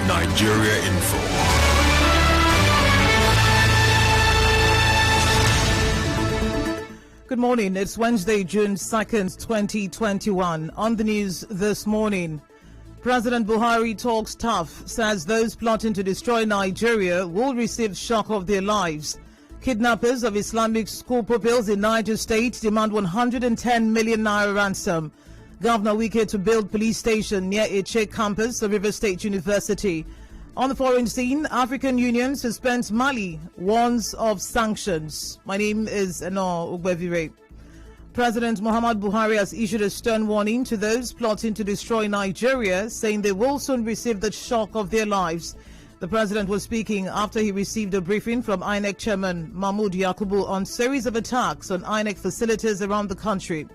Nigeria Info. Good morning. It's Wednesday, June 2nd, 2021. On the news this morning, President Buhari talks tough, says those plotting to destroy Nigeria will receive shock of their lives. Kidnappers of Islamic school pupils in Niger State demand 110 million naira ransom. Governor Wike to build police station near Eche campus of River State University. On the foreign scene, African Union suspends Mali, warns of sanctions. My name is Eno Ugbevire. President Muhammad Buhari has issued a stern warning to those plotting to destroy Nigeria, saying they will soon receive the shock of their lives. The president was speaking after he received a briefing from INEC chairman Mahmoud Yakubu on series of attacks on INEC facilities around the country.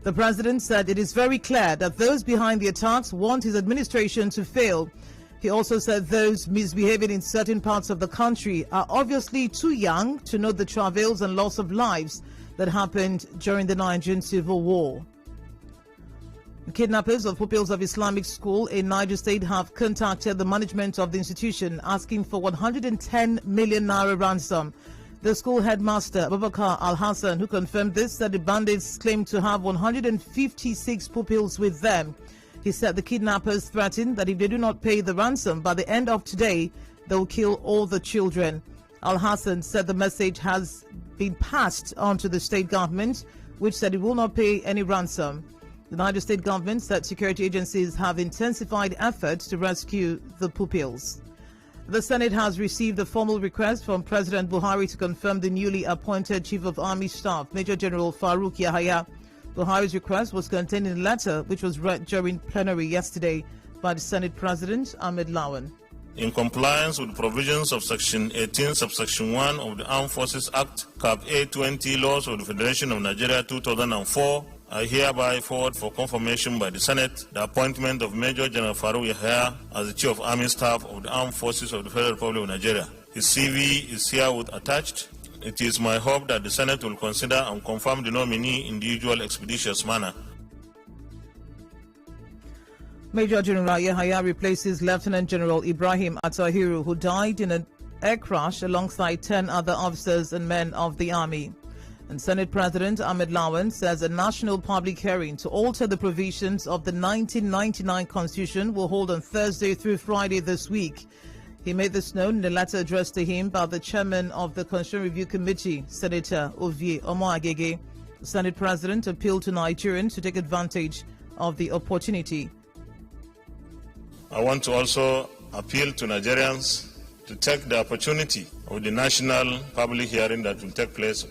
The president said it is very clear that those behind the attacks want his administration to fail. He also said those misbehaving in certain parts of the country are obviously too young to know the travails and loss of lives that happened during the Nigerian Civil War. Kidnappers of pupils of Islamic school in Niger State have contacted the management of the institution asking for 110 million naira ransom. The school headmaster, Abubakar Al-Hassan, who confirmed this, said the bandits claimed to have 156 pupils with them. He said the kidnappers threatened that if they do not pay the ransom by the end of today, they will kill all the children. Al-Hassan said the message has been passed on to the state government, which said it will not pay any ransom. The Niger State government said security agencies have intensified efforts to rescue the pupils. The Senate has received a formal request from President Buhari to confirm the newly appointed Chief of Army Staff, Major General Farouk Yahaya. Buhari's request was contained in a letter which was read during plenary yesterday by the Senate President Ahmed Lawan. In compliance with provisions of Section 18, Subsection 1 of the Armed Forces Act, Cap A20 laws of the Federation of Nigeria 2004, I hereby forward for confirmation by the Senate the appointment of Major General Farouk Yahaya as the Chief of Army Staff of the Armed Forces of the Federal Republic of Nigeria. His CV is herewith attached. It is my hope that the Senate will consider and confirm the nominee in the usual expeditious manner. Major General Yahaya replaces Lieutenant General Ibrahim Atahiru, who died in an air crash alongside 10 other officers and men of the Army. And Senate President Ahmed Lawan says a national public hearing to alter the provisions of the 1999 Constitution will hold on Thursday through Friday this week. He made this known in a letter addressed to him by the chairman of the Constitutional Review Committee, Senator Ovie Omoagege. The Senate President appealed to Nigerians to take advantage of the opportunity. I want to also appeal to Nigerians to take the opportunity of the national public hearing that will take place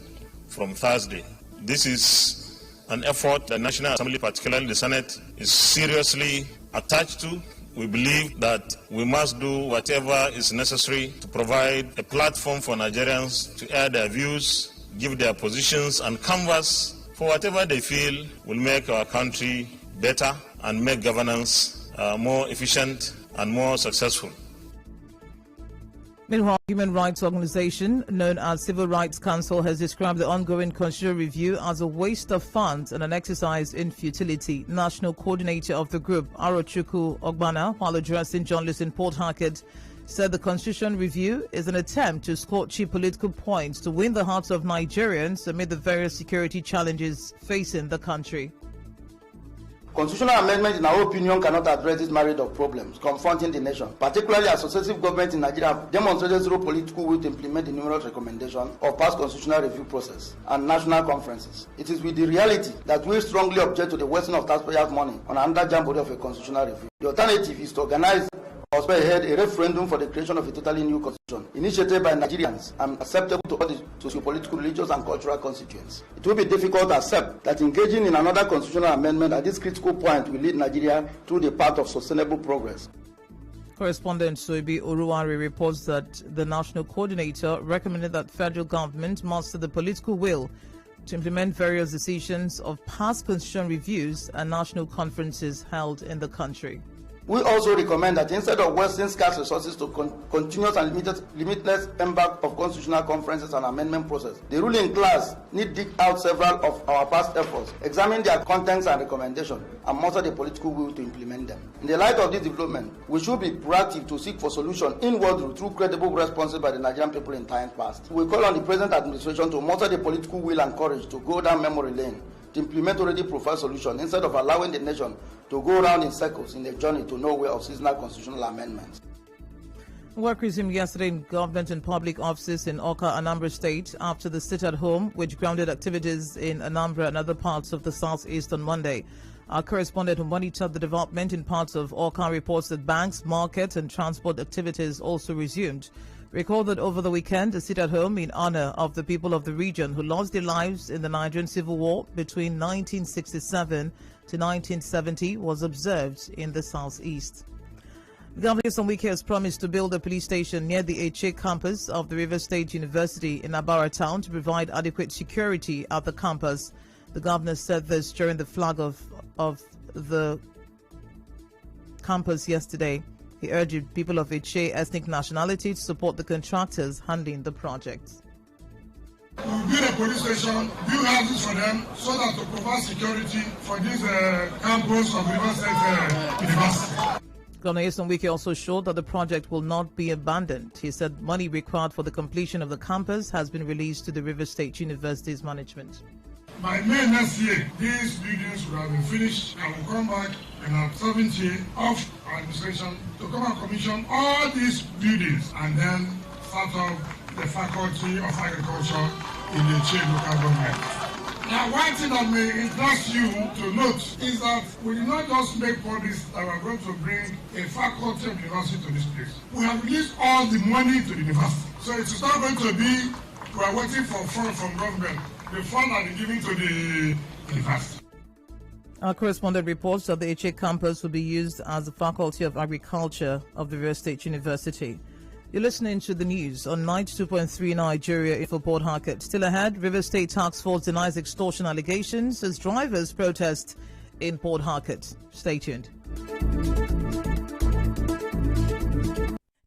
from Thursday. This is an effort the National Assembly, particularly the Senate, is seriously attached to. We believe that we must do whatever is necessary to provide a platform for Nigerians to air their views, give their positions, and canvas for whatever they feel will make our country better and make governance more efficient and more successful. Meanwhile, human rights organization known as Civil Rights Council has described the ongoing constitutional review as a waste of funds and an exercise in futility. National coordinator of the group, Arochukwu Ogbana, while addressing journalists in Port Harcourt, said the constitutional review is an attempt to score cheap political points to win the hearts of Nigerians amid the various security challenges facing the country. Constitutional amendment, in our opinion, cannot address this myriad of problems confronting the nation, particularly as successive governments in Nigeria have demonstrated zero political will to implement the numerous recommendations of past constitutional review process and national conferences. It is with the reality that we strongly object to the wasting of taxpayers' money on another jamboree of a constitutional review. The alternative is to organize or spearhead a referendum for the creation of a totally new constitution, initiated by Nigerians and acceptable to all the socio-political, religious and cultural constituents. It will be difficult to accept that engaging in another constitutional amendment at this critical point will lead Nigeria through the path of sustainable progress. Correspondent Soibi Oruwari reports that the national coordinator recommended that federal government muster the political will to implement various decisions of past constitutional reviews and national conferences held in the country. We also recommend that instead of wasting scarce resources to continuous and limitless embark of constitutional conferences and amendment process, the ruling class need dig out several of our past efforts, examine their contents and recommendations, and muster the political will to implement them. In the light of this development, we should be proactive to seek for solutions inwardly through credible responses by the Nigerian people in times past. We call on the present administration to muster the political will and courage to go down memory lane, to implement already profiled solutions instead of allowing the nation to go around in circles in a journey to nowhere of seasonal constitutional amendments. Work resumed yesterday in government and public offices in Awka, Anambra State after the sit-at-home, which grounded activities in Anambra and other parts of the southeast on Monday. Our correspondent who monitored the development in parts of Awka reports that banks, markets and transport activities also resumed. Recall that over the weekend, a sit-at-home in honor of the people of the region who lost their lives in the Nigerian Civil War between 1967 to 1970 was observed in the southeast. Governor Wike has promised to build a police station near the HA campus of the River State University in Abara town to provide adequate security at the campus. The governor said this during the flag of the campus yesterday. He urged people of HA ethnic nationality to support the contractors handling the project. We will build a police station, build houses for them, so that to provide security for this campus of River State University. Governor Wike also showed that the project will not be abandoned. He said money required for the completion of the campus has been released to the River State University's management. By May next year, these buildings will have been finished and will come back in our 7th year of administration to come and commission all these buildings and then start off the Faculty of Agriculture in the Che local government. Now, one thing that may interest you to note is that we did not just make policies that we are going to bring a faculty of university to this place. We have released all the money to the university. So it is not going to be we are waiting for funds from government. The fund are given to the university. Our correspondent reports that the HA campus will be used as the Faculty of Agriculture of the River State University. You're listening to the news on 92.3 Nigeria Info Port Harcourt. Still ahead, River State Task Force denies extortion allegations as drivers protest in Port Harcourt. Stay tuned.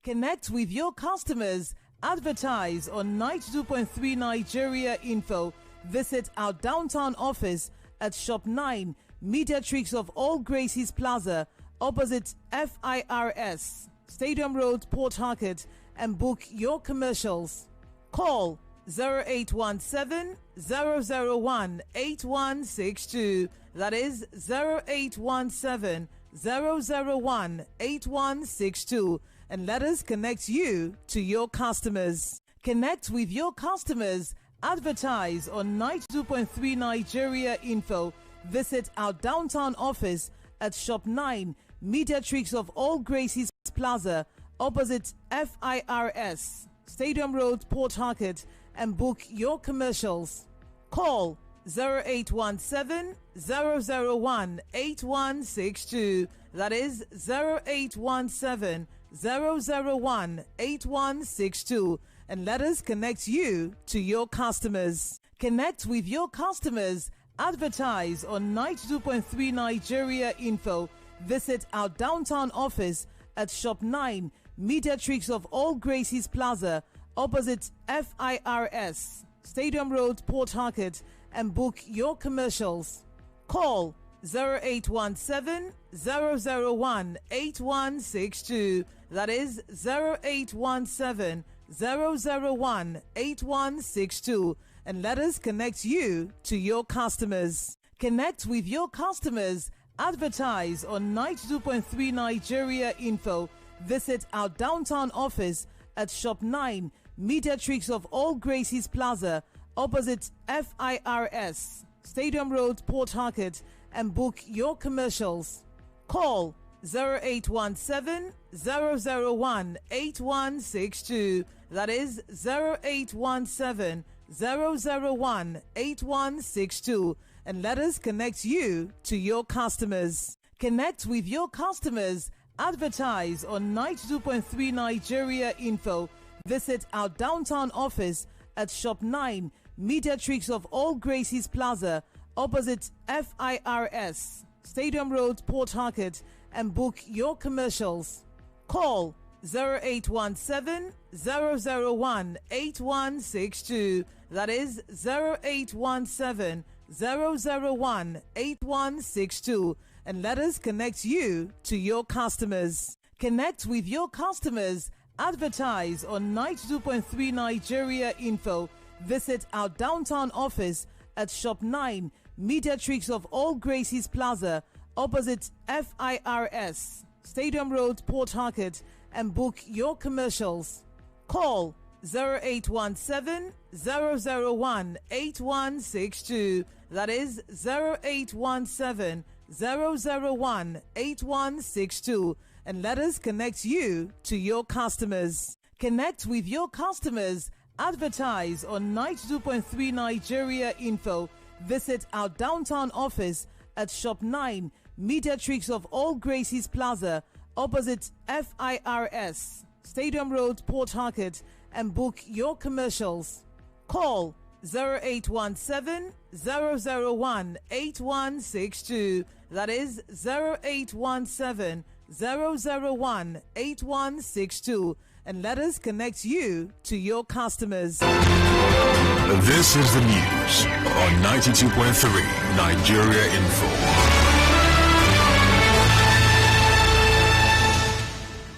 Connect with your customers. Advertise on 92.3 Nigeria Info. Visit our downtown office at Shop 9, Mediatrix of All Gracies Plaza, opposite FIRS, Stadium Road, Port Harcourt, and book your commercials. Call 0817 001 8162. That is 0817 001 8162. And let us connect you to your customers. Connect with your customers. Advertise on 92.3 Nigeria Info. Visit our downtown office at Shop 9, Mediatrix of All Gracies Plaza, opposite FIRS, Stadium Road, Port Harcourt, and book your commercials. Call 0817 001 8162. That is 0817 001 8162. And let us connect you to your customers. Connect with your customers. Advertise on 92.3 Nigeria Info. Visit our downtown office at Shop 9, Mediatrix of All Gracies Plaza, opposite FIRS, Stadium Road, Port Harcourt, and book your commercials. Call 0817 001 8162. That is 0817 001 8162. And let us connect you to your customers. Connect with your customers. Advertise on 92.3 Nigeria Info. Visit our downtown office at Shop 9, Mediatrix of All Gracies Plaza, opposite FIRS, Stadium Road, Port Harcourt, and book your commercials. Call 0817 001 8162. That is 0817 001 8162. And let us connect you to your customers. Connect with your customers. Advertise on 92.3 Nigeria Info. Visit our downtown office at Shop 9, Mediatrix of All Gracies Plaza, opposite FIRS, Stadium Road, Port Harcourt, and book your commercials. Call 0817 001 8162. That is 0817 001 8162. And let us connect you to your customers. Connect with your customers. Advertise on 92.3 Nigeria Info. Visit our downtown office at Shop 9, Mediatrix of All Gracies Plaza, opposite FIRS, Stadium Road, Port Harcourt, and book your commercials. Call 0817 001 8162. That is 0817 001 8162. And let us connect you to your customers. Connect with your customers. Advertise on 92.3 Nigeria Info. Visit our downtown office at Shop 9, Mediatrix of All Gracies Plaza, opposite FIRS, Stadium Road, Port Harcourt, and book your commercials. Call 0817 001 8162. That is 0817 001 8162. And let us connect you to your customers. This is the news on 92.3 Nigeria Info.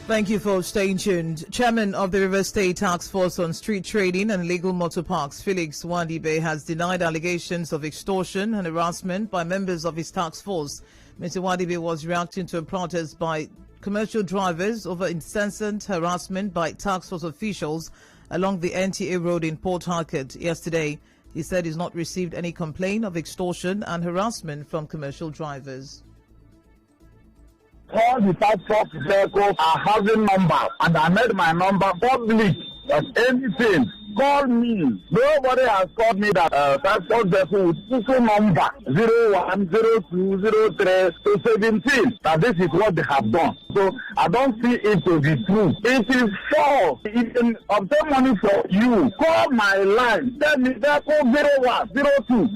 Thank you for staying tuned. Chairman of the River State Task Force on Street Trading and Illegal Motor Parks, Felix Wadibe, has denied allegations of extortion and harassment by members of his task force. Mr. Wadibe was reacting to a protest by commercial drivers over incessant harassment by task force officials along the NTA road in Port Harcourt yesterday. He said he's not received any complaint of extortion and harassment from commercial drivers. All the task force vehicles are having numbers, and I made my number public. That anything, call me. Nobody has called me that task force vehicle with full number 01, 02, 03 to 17. That this is what they have done. So I don't see it to be true. It is false. It can obtain money for you. Call my line. Tell me vehicle 01, 02,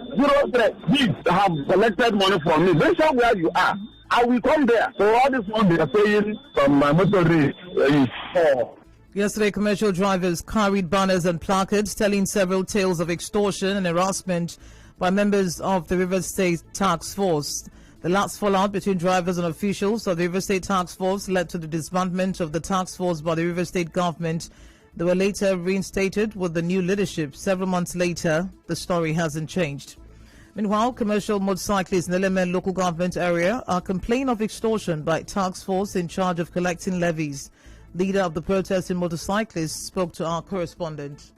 03. These have collected money from me. Mention where you are. I will come there. So all this one they are saying from my motorist is false. Yesterday, commercial drivers carried banners and placards telling several tales of extortion and harassment by members of the River State Task Force. The last fallout between drivers and officials of the River State Task Force led to the disbandment of the task force by the River State government. They were later reinstated with the new leadership. Several months later, the story hasn't changed. Meanwhile, commercial motorcyclists in the Eleme local government area are complaining of extortion by task force in charge of collecting levies. Leader of the protesting motorcyclists spoke to our correspondent.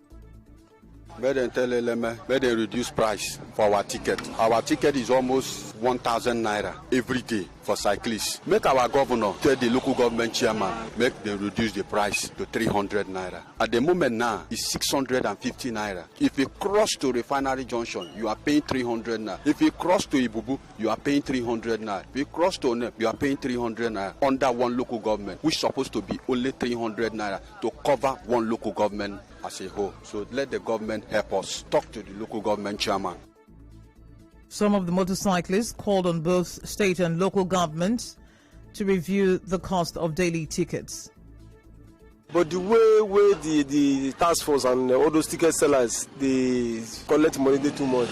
May they tell Eleme, may they reduce price for our ticket. Our ticket is almost 1,000 naira every day for cyclists. Make our governor tell the local government chairman, make them reduce the price to 300 naira. At the moment now, it's 650 naira. If you cross to Refinery Junction, you are paying 300 naira. If you cross to Ibubu, you are paying 300 naira. If you cross to Onep, you are paying 300 naira under one local government, which is supposed to be only 300 naira to cover one local government as a whole. So let the government help us. Talk to the local government chairman. Some of the motorcyclists called on both state and local governments to review the cost of daily tickets. But the way the task force and all those ticket sellers, they collect money, they too much.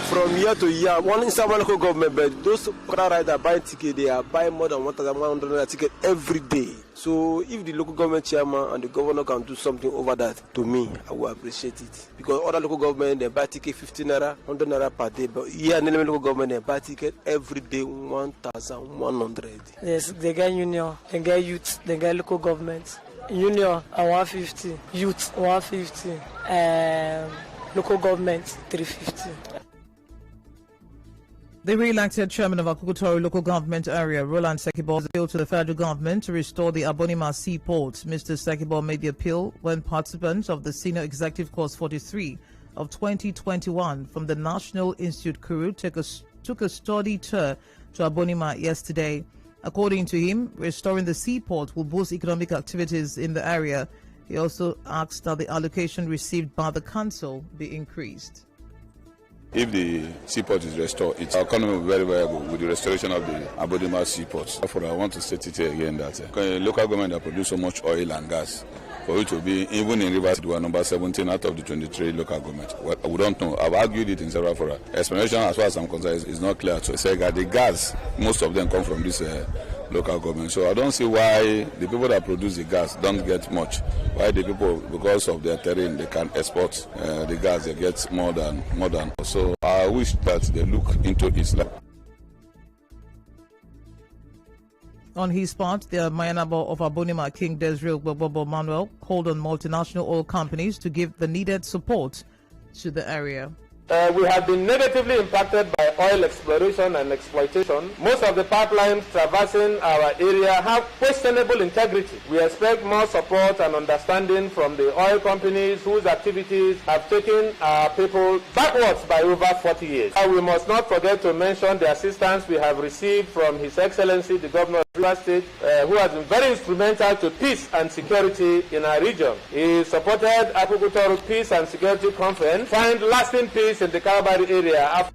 From year to year, one inside one local government, but those car riders buying ticket, they are buying more than 1,100 ticket every day. So if the local government chairman and the governor can do something over that, to me, I will appreciate it. Because other local government, they buy ticket 50 naira, 100 naira per day. But here in the local government, they buy ticket every day 1,100. Yes, they get union, they get youth, they get local government. Union at 150, youth 150, local government 350. The re-elected chairman of Akukutori local government area, Roland Sekibo, appealed to the federal government to restore the Abonima seaport. Mr. Sekibo made the appeal when participants of the Senior Executive Course 43 of 2021 from the National Institute Kuru took a study tour to Abonima yesterday. According to him, restoring the seaport will boost economic activities in the area. He also asked that the allocation received by the council be increased. If the seaport is restored, our economy will be very viable with the restoration of the Abodima seaport. Therefore, I want to state it here again that local government that produce so much oil and gas, for it to be, even in Rivers, we are number 17 out of the 23 local government. Well, we don't know. I've argued it in several fora. Explanation, as far as I'm concerned, is not clear. So say that the gas, most of them come from this local government. So I don't see why the people that produce the gas don't get much. Why the people, because of their terrain, they can export the gas, they get more than. So I wish that they look into Islam. On his part, the Mayanabo of Abonima, King Desreal Bobo Manuel, called on multinational oil companies to give the needed support to the area. We have been negatively impacted by oil exploration and exploitation. Most of the pipelines traversing our area have questionable integrity. We expect more support and understanding from the oil companies whose activities have taken our people backwards by over 40 years. We must not forget to mention the assistance we have received from His Excellency, the Governor of Rivers State, who has been very instrumental to peace and security in our region. He supported Akukutoro Peace and Security Conference, find lasting peace in the Kalabari area.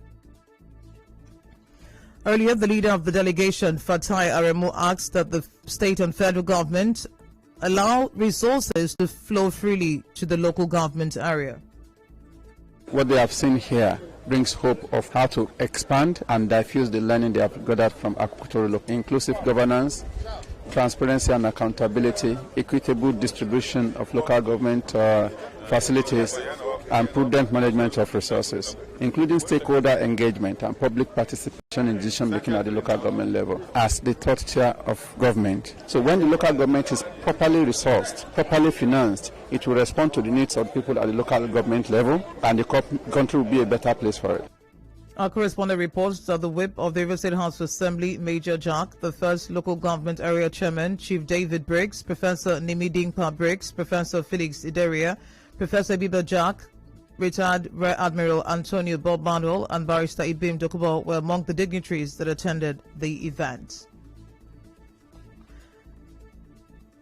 Earlier, the leader of the delegation, Fatai Aremu, asked that the state and federal government allow resources to flow freely to the local government area. What they have seen here brings hope of how to expand and diffuse the learning they have gathered from Akukutoro. Inclusive governance, transparency and accountability, equitable distribution of local government facilities, and prudent management of resources, including stakeholder engagement and public participation in decision-making at the local government level as the third tier of government. So when the local government is properly resourced, properly financed, it will respond to the needs of people at the local government level, and the country will be a better place for it. Our correspondent reports that the whip of the River State House of Assembly, Major Jack, the first local government area chairman, Chief David Briggs, Professor Nimi Dingpa Briggs, Professor Felix Ideria, Professor Biba Jack, retired Rear Admiral Antonio Bob Manuel, and Barrister Ibim Dokubo were among the dignitaries that attended the event.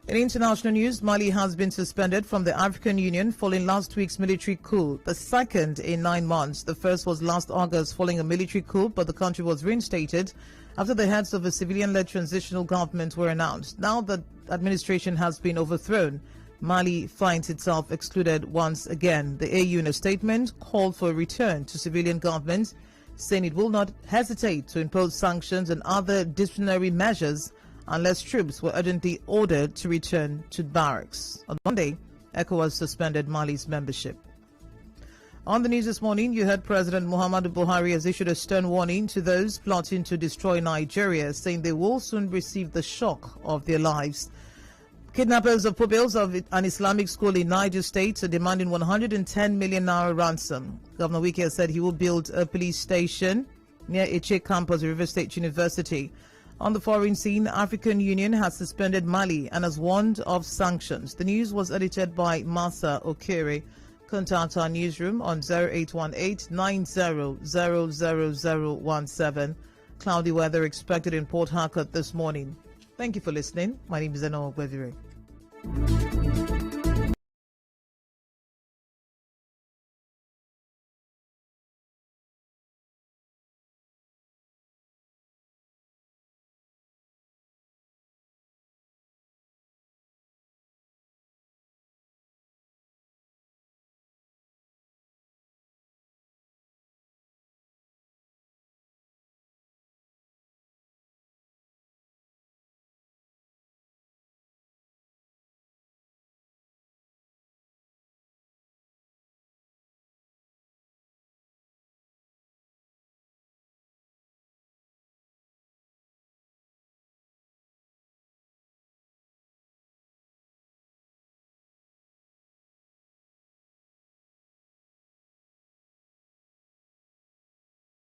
In international news, Mali has been suspended from the African Union following last week's military coup, the second in 9 months. The first was last August following a military coup, but the country was reinstated after the heads of a civilian-led transitional government were announced. Now that administration has been overthrown, Mali finds itself excluded once again. The AU in a statement called for a return to civilian government, saying it will not hesitate to impose sanctions and other disciplinary measures unless troops were urgently ordered to return to barracks. On Monday, ECOWAS suspended Mali's membership. On the news this morning, you heard President Muhammadu Buhari has issued a stern warning to those plotting to destroy Nigeria, saying they will soon receive the shock of their lives. Kidnappers of pupils of an Islamic school in Niger State are demanding 110 million naira ransom. Governor Wike has said he will build a police station near Eche campus of River State University. On the foreign scene, African Union has suspended Mali and has warned of sanctions. The news was edited by Martha Okere. Contact our newsroom on 0818-90-00017. Cloudy weather expected in Port Harcourt this morning. Thank you for listening. My name is Eno Ogwevire.